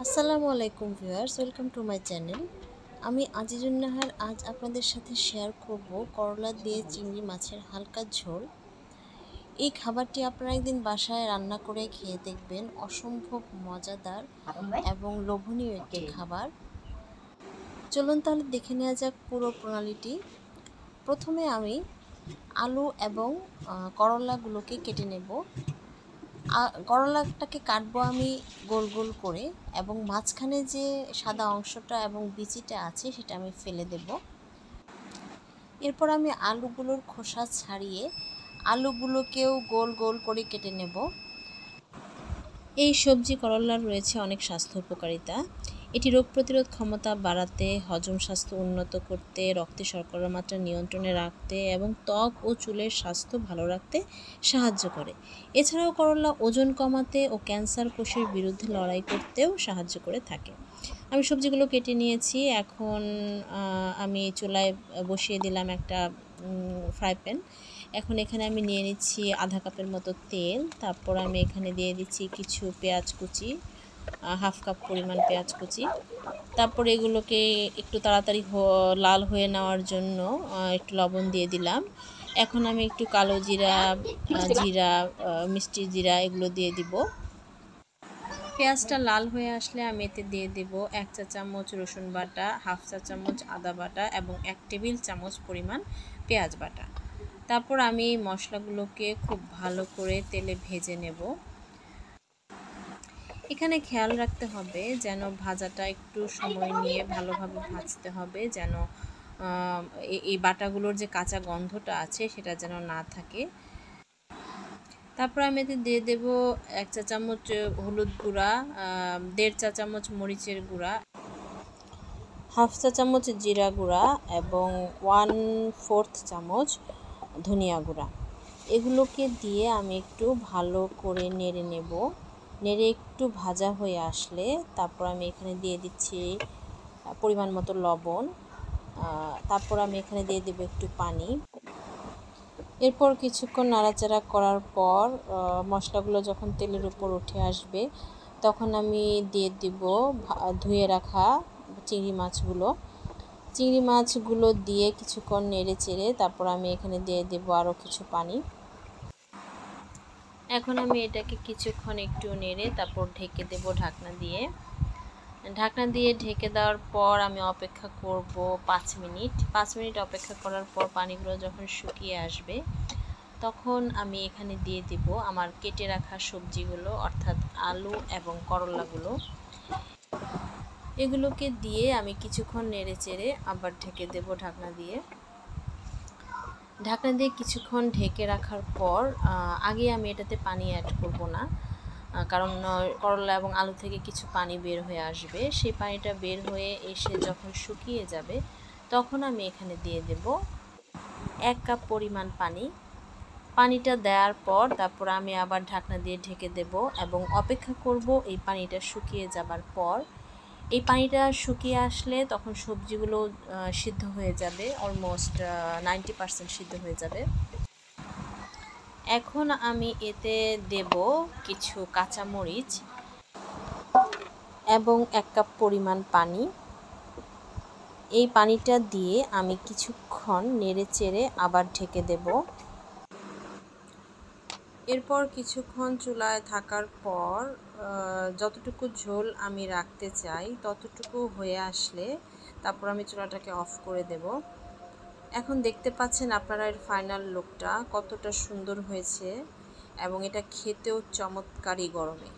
আসসালামু আলাইকুম viewers, welcome to my channel. আমি আজিজুন নাহার আজ আপনাদের সাথে শেয়ার করব করলা দিয়ে চিংড়ি মাছের হালকা ঝোল। এই খাবারটি আপনারা একদিন বাসায় রান্না করে খেয়ে দেখবেন, অসম্ভব মজাদার এবং লোভনীয় একটি খাবার। চলুন তাহলে দেখে নেওয়া যাক পুরো প্রণালীটি। প্রথমে আমি আলু এবং করলাগুলোকে কেটে নেব। করলাটাকে কাটবো আমি গোল গোল করে, এবং মাঝখানে যে সাদা অংশটা এবং বিচিটা আছে সেটা আমি ফেলে দেব। এরপর আমি আলুগুলোর খোসা ছাড়িয়ে আলুগুলোকেও গোল গোল করে কেটে নেব। এই সবজি করলার রয়েছে অনেক স্বাস্থ্য উপকারিতা। এটি রোগ প্রতিরোধ ক্ষমতা বাড়াতে, হজম স্বাস্থ্য উন্নত করতে, রক্তে শর্করার মাত্রা নিয়ন্ত্রণে রাখতে এবং ত্বক ও চুলের স্বাস্থ্য ভালো রাখতে সাহায্য করে। এছাড়াও করলা ওজন কমাতে ও ক্যান্সার কোষের বিরুদ্ধে লড়াই করতেও সাহায্য করে থাকে। আমি সবজিগুলো কেটে নিয়েছি। এখন আমি চুলায় বসিয়ে দিলাম একটা ফ্রাই প্যান। এখন এখানে আমি নিয়ে নিচ্ছি আধা কাপের মতো তেল। তারপর আমি এখানে দিয়ে দিচ্ছি কিছু পেঁয়াজ কুচি, হাফ কাপ পরিমাণ পেঁয়াজ কুচি। তারপর এগুলোকে একটু তাড়াতাড়ি লাল হয়ে নেওয়ার জন্য একটু লবণ দিয়ে দিলাম। এখন আমি একটু কালো জিরা, মিষ্টি জিরা এগুলো দিয়ে দিব। পেঁয়াজটা লাল হয়ে আসলে আমি এতে দিয়ে দেব 1 চা চামচ রসুন বাটা, হাফ চা চামচ আদা বাটা এবং 1 টেবিল চামচ পরিমাণ পেঁয়াজ বাটা। তারপর আমি মশলাগুলোকে খুব ভালো করে তেলে ভেজে নেব। এখানে খেয়াল রাখতে হবে যেন ভাজাটা একটু সময় নিয়ে ভালোভাবে ভাজতে হবে, যেন এই বাটাগুলোর যে কাঁচা গন্ধটা আছে সেটা যেন না থাকে। তারপর আমি এতে দিয়ে দেব 1 চা চামচ হলুদ গুঁড়া, 1.5 চা চামচ মরিচের গুঁড়া, হাফ চা চামচ জিরা গুঁড়া এবং 1/4 চামচ ধনিয়া গুঁড়া। এগুলোকে দিয়ে আমি একটু ভালো করে নেড়ে নেব। নেড়ে একটু ভাজা হয়ে আসলে তারপর আমি এখানে দিয়ে দিচ্ছি পরিমাণ মতো লবণ। তারপর আমি এখানে দিয়ে দেব একটু পানি। এরপর কিছুক্ষণ নাড়াচাড়া করার পর মশলাগুলো যখন তেলের উপর উঠে আসবে তখন আমি দিয়ে দিব ধুয়ে রাখা চিংড়ি মাছগুলো দিয়ে কিছুক্ষণ নেড়ে চেড়ে তারপর আমি এখানে দিয়ে দেব আরও কিছু পানি। এখন আমি এটাকে কিছুক্ষণ একটু নেড়ে তারপর ঢেকে দেব ঢাকনা দিয়ে ঢেকে দেওয়ার পর আমি অপেক্ষা করব 5 মিনিট। 5 মিনিট অপেক্ষা করার পর পানিগুলো যখন শুকিয়ে আসবে তখন আমি এখানে দিয়ে দেব আমার কেটে রাখা সবজিগুলো, অর্থাৎ আলু এবং করলাগুলো। এগুলোকে দিয়ে আমি কিছুক্ষণ নেড়ে চেড়ে আবার ঢেকে দেব ঢাকনা দিয়ে কিছুক্ষণ ঢেকে রাখার পর আগে আমি এটাতে পানি অ্যাড করব না, কারণ করলা এবং আলু থেকে কিছু পানি বের হয়ে আসবে। সেই পানিটা বের হয়ে এসে যখন শুকিয়ে যাবে তখন আমি এখানে দিয়ে দেব 1 কাপ পরিমাণ পানি। পানিটা দেওয়ার পর তারপর আমি আবার ঢাকনা দিয়ে ঢেকে দেব এবং অপেক্ষা করব এই পানিটা শুকিয়ে যাবার পর। এই পানিটা শুকিয়ে আসলে তখন সবজিগুলো সিদ্ধ হয়ে যাবে, অলমোস্ট 90% সিদ্ধ হয়ে যাবে। এখন আমি এতে দেব কিছু কাঁচামরিচ এবং 1 কাপ পরিমাণ পানি। এই পানিটা দিয়ে আমি কিছুক্ষণ নেড়ে চেড়ে আবার ঢেকে দেব। এরপর কিছুক্ষণ চুলায় থাকার পর যতটুকু ঝোল আমি রাখতে চাই ততটুকু হয়ে আসলে তারপর আমি চুলাটাকে অফ করে দেব। এখন দেখতে পাচ্ছেন আপনারা এর ফাইনাল লুকটা কতটা সুন্দর হয়েছে এবং এটা খেতেও চমৎকারই গরমে।